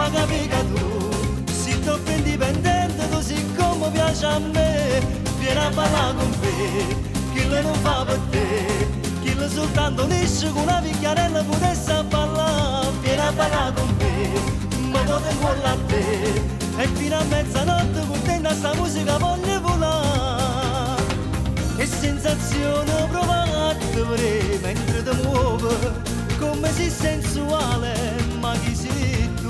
fa capire che tu sei troppo indipendente, così come piace a me. Vieni a ballare con me, chi lo non fa per te, chi lo soltanto liscio con una picchiarella potesse ballare. Vieni a ballare con me, ma potrei con a te, e fino a mezzanotte contenta sta musica voglio volare. Che sensazione provate vorrei mentre ti muove, come sei sensuale, ma chi sei tu?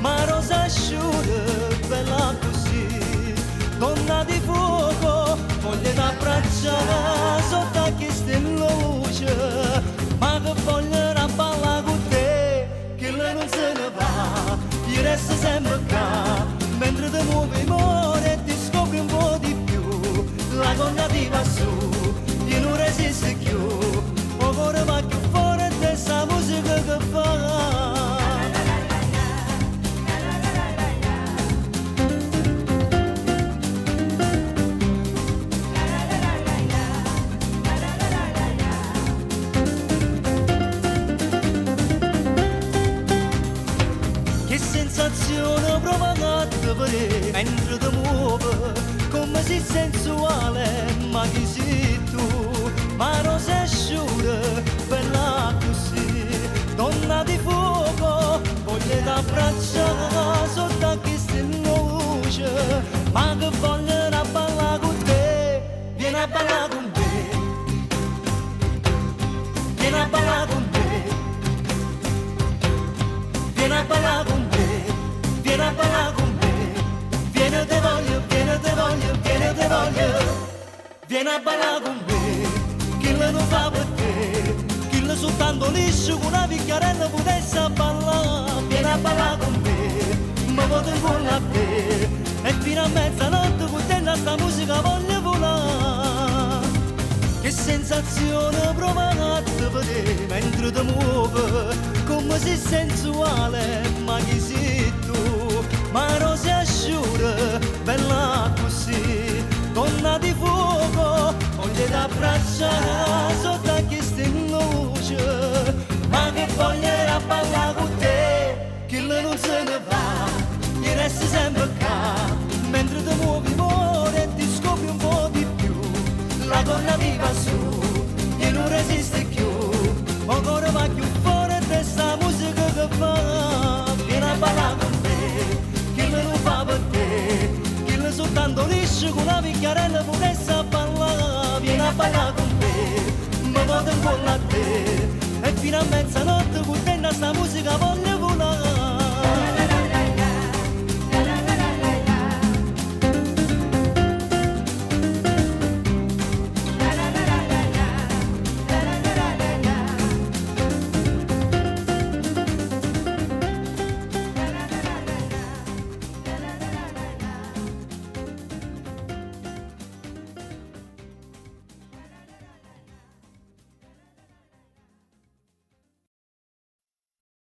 Ma rosa asciutta, bella così, donna di fuoco, voglio t'abbracciare sotto a questa luce, ma che voglio ballare con te, che lei non se ne va, io resto sempre qua, mentre ti muovi amore e ti scopri un po' di più, la donna ti va su, io non resisto più, o cuore va più forte, sta musica che fa. Che sensazione provate vedere mentre ti muove, come sei sensuale, ma chi sei tu? Ma rosa asciutta, bella così, donna di fuoco, voglio t'abbracciare sotto a questa luce, ma che voglio ballare con te, vieni a ballare con me, vieni a ballare con me, vieni a ballare con me, vieni a ballare con me, vieni te voglio, vieni te voglio, vieni te voglio, vieni a ballare con me, chi lo non fa per te, chi lo soltanto liscio con una picchiarella potesse ballare, vieni a ballare con me, ma potrei con a te, e fino a mezzanotte contenta sta musica voglio volare. Che sensazione provate vedere mentre ti muove, come sei sensuale, ma chi sei tu? Ma rosa asciutta, bella così, donna di fuoco, voglio t'abbracciare sotto a questa luce, ma che voglio ballare con te, che lei non se ne va, io resto sempre qua, mentre ti muovi amore e ti scopri un po' di più, la donna viva su, io non resisto più, ancora va più forte sta musica che fa, vieni a ballare con me, chi lo non fa per te, chi lo soltanto liscio con una picchiarella potesse ballare, vieni a ballare con me, ma vado in a te, e fino a mezzanotte